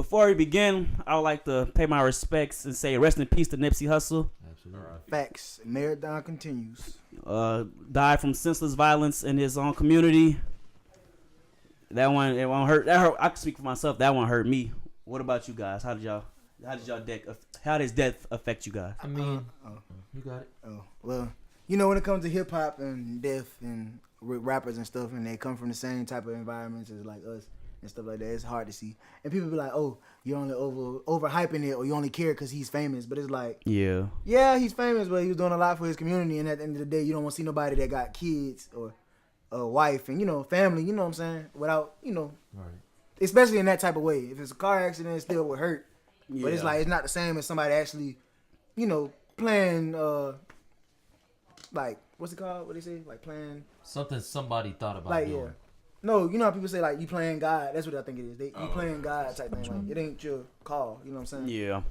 Before we begin, I would like to pay my respects and say rest in peace to Nipsey Hussle. Absolutely. Facts. Marathon continues. Died from senseless violence in his own community. That one, it won't hurt. That hurt. I can speak for myself. That one hurt me. What about you guys? How does death affect you guys? I mean, you got it. Oh, well, you know, when it comes to hip hop and death and rappers and stuff, and they come from the same type of environments as like us and stuff like that, it's hard to see. And people be like, "Oh, you're only overhyping it, or you only care because he's famous." But it's like, yeah, he's famous, but he was doing a lot for his community. And at the end of the day, you don't want to see nobody that got kids or a wife and family. You know what I'm saying? Without Right. especially in that type of way. If it's a car accident, it still would hurt. Yeah. But it's like, it's not the same as somebody actually, playing, like, what's it called? What they say? Like playing. Something somebody thought about like, doing. Yeah. No, you know how people say, like, you playing God. That's what I think it is. You playing God type thing. Like, it ain't your call. You know what I'm saying? Yeah.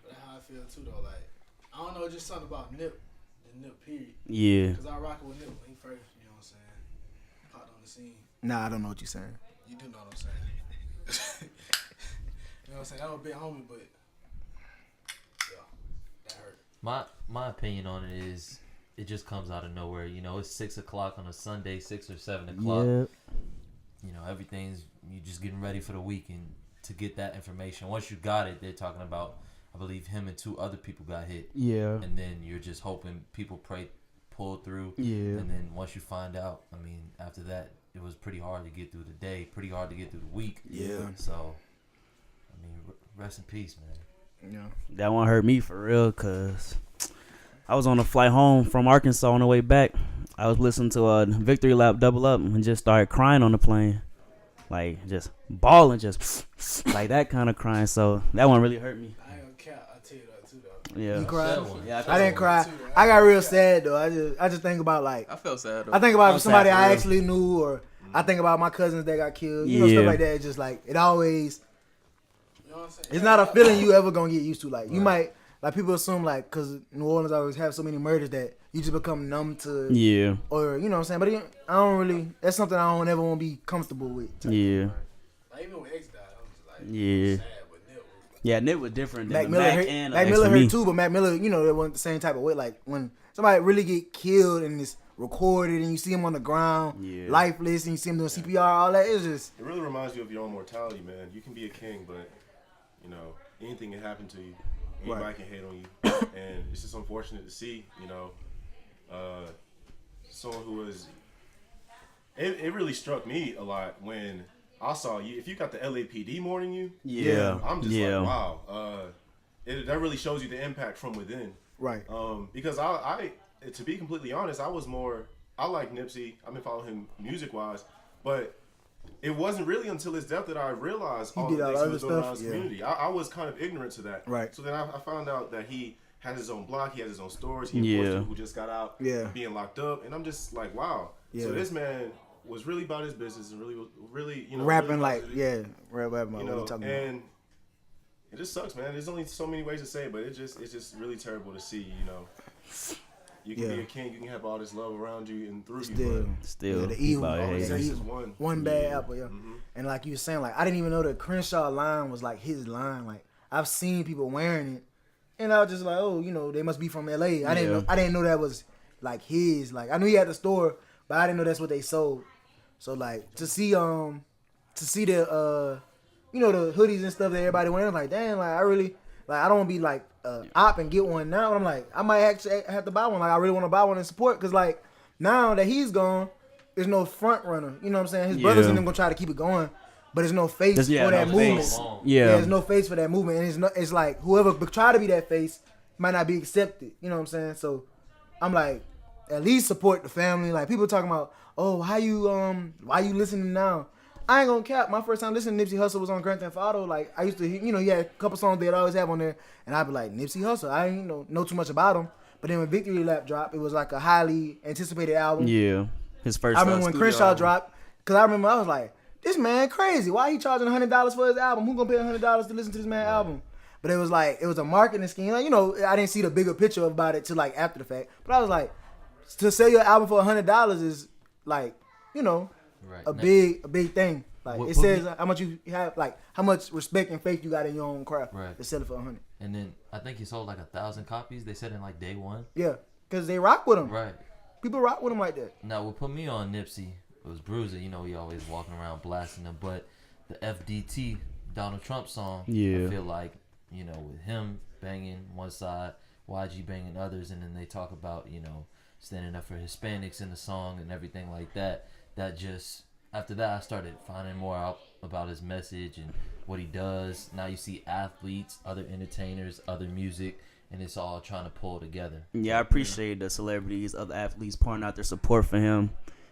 That's how I feel, too, though. Like, I don't know, just something about Nip. The Nip, period. Yeah. Because I rock with Nip when he first, you know what I'm saying, popped on the scene. Nah, I don't know what you're saying. You do know what I'm saying. You know what I'm saying? That was a big homie, but yeah, that hurt. My opinion on it is it just comes out of nowhere. It's 6 o'clock on a Sunday, 6 or 7 o'clock. Yep. Everything's you just getting ready for the weekend to get that information. Once you got it, they're talking about, I believe him and 2 other people got hit. Yeah. And then you're just hoping people pull through. Yeah. And then once you find out, I mean, after that, it was pretty hard to get through the day, pretty hard to get through the week. Yeah. So, I mean, rest in peace, man. Yeah. That one hurt me for real, cause I was on a flight home from Arkansas on the way back. I was listening to a Victory Lap Double Up and just started crying on the plane. Like, just bawling, just like that kind of crying. So that one really hurt me. I ain't gonna cap. I tell you that, too, though. Yeah. You cried? Yeah, I didn't cry. I got real sad, though. I just think about, like, I felt sad though. I think about somebody I real. actually knew, or I think about my cousins that got killed. Stuff like that. It's just like, it always, You know what I'm saying? it's not a feeling you ever gonna get used to. Like, you might, like, people assume, like, because New Orleans always have so many murders that you just become numb to, Yeah. or, you know what I'm saying? But I don't really, that's something I don't ever want to be comfortable with. Yeah. Like, even when X died, I was just like, Yeah. sad, but Nip was Yeah, Nip was different than Mac the Miller Mac hurt, and Mac X Miller for me. hurt too, but Mac Miller, that wasn't the same type of way. Like, when somebody really get killed and it's recorded and you see him on the ground, lifeless, and you see him doing CPR, all that, it's just... It really reminds you of your own mortality, man. You can be a king, but, anything can happen to you. Anybody can hate on you. And it's just unfortunate to see, someone who was... It really struck me a lot when I saw you. If you got the LAPD mourning you, I'm just like, wow. That really shows you the impact from within. Right. Because I, to be completely honest, I like Nipsey. I've been following him music-wise, but it wasn't really until his death that I realized all the things he was doing around his community. I was kind of ignorant to that. Right. So then I found out that he has his own block, he has his own stores, he enforced people who just got out being locked up, and I'm just like, wow. Yeah. So this man was really about his business and really, rapping really rapping what you talking and it just sucks, man. There's only so many ways to say it, but it's just really terrible to see, You can be a king, you can have all this love around you and through you. Still, the evil. It's just one bad apple, Mm-hmm. And like you were saying, like, I didn't even know the Crenshaw line was like his line. Like, I've seen people wearing it, and I was just like, oh, they must be from LA. I didn't know that was like his. Like, I knew he had the store, but I didn't know that's what they sold. So like to see the the hoodies and stuff that everybody wearing, like, damn, like, I really, like, I don't want to be like op and get one now. But I'm like, I might actually have to buy one. Like, I really want to buy one and support, because like, now that he's gone, there's no front runner. You know what I'm saying? His brothers and them gonna try to keep it going, but there's no face for that movement. There's no face for that movement, and it's like, whoever try to be that face might not be accepted. You know what I'm saying? So I'm like, at least support the family. Like, people talking about, oh, why you listening now? I ain't gonna cap. My first time listening to Nipsey Hussle was on Grand Theft Auto. Like, I used to, he had a couple songs they'd always have on there, and I'd be like, Nipsey Hussle. I ain't know too much about him. But then when Victory Lap dropped, it was like a highly anticipated album. Yeah, his first. I remember when Crenshaw dropped, because I remember I was like, this man crazy. Why he charging $100 for his album? Who gonna pay $100 to listen to this man's album? But it was a marketing scheme. Like, I didn't see the bigger picture about it till like after the fact. But I was like, to sell your album for $100 is like, a big thing. Like it says how much you have, like how much respect and faith you got in your own craft. Right. To sell it for $100. And then I think he sold like 1,000 copies. They said in like day one. Yeah, because they rock with him. Right. People rock with him like that. Now, what put me on Nipsey was Bruiser. You know, he always walking around blasting him. But the FDT Donald Trump song, I feel like, you know, with him banging one side, YG banging others, and then they talk about, you know, standing up for Hispanics in the song and everything like that. That just, after that, I started finding more out about his message and what he does. Now you see athletes, other entertainers, other music, and it's all trying to pull together. Yeah, I appreciate the celebrities, other athletes pouring out their support for him.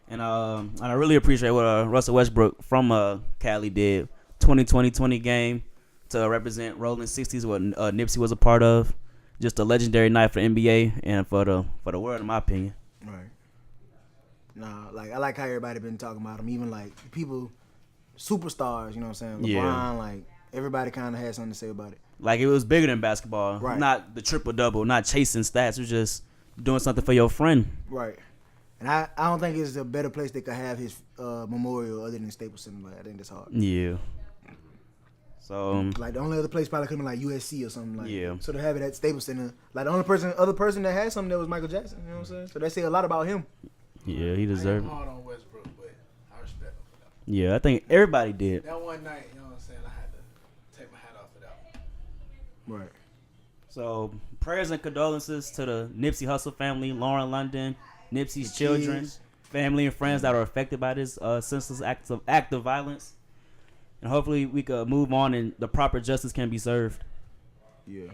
And I really appreciate what Russell Westbrook from Cali did. 2020 game to represent Rolling 60s, what Nipsey was a part of. Just a legendary night for NBA and for the world, in my opinion. Right. Nah, like I like how everybody been talking about him. Even like people, superstars, you know what I'm saying? LeBron, like everybody kind of had something to say about it. Like it was bigger than basketball. Right. Not the triple double, not chasing stats. It was just doing something for your friend. Right. And I don't think it's a better place they could have his memorial other than Staples Center. Like I think that's hard. Yeah. So like the only other place probably could have been like USC or something like. Yeah. So to have it at Staples Center, like the only other person that had something that was Michael Jackson. You know what I'm saying? So they say a lot about him. Yeah, he deserved it. I'm hard on Westbrook, but I respect him for that. Yeah, I think everybody did. That one night, you know what I'm saying? I had to take my hat off for that one. Right. So prayers and condolences to the Nipsey Hussle family, Lauren London, Nipsey's children, family and friends that are affected by this senseless act of violence. And hopefully we could move on and the proper justice can be served. Yeah.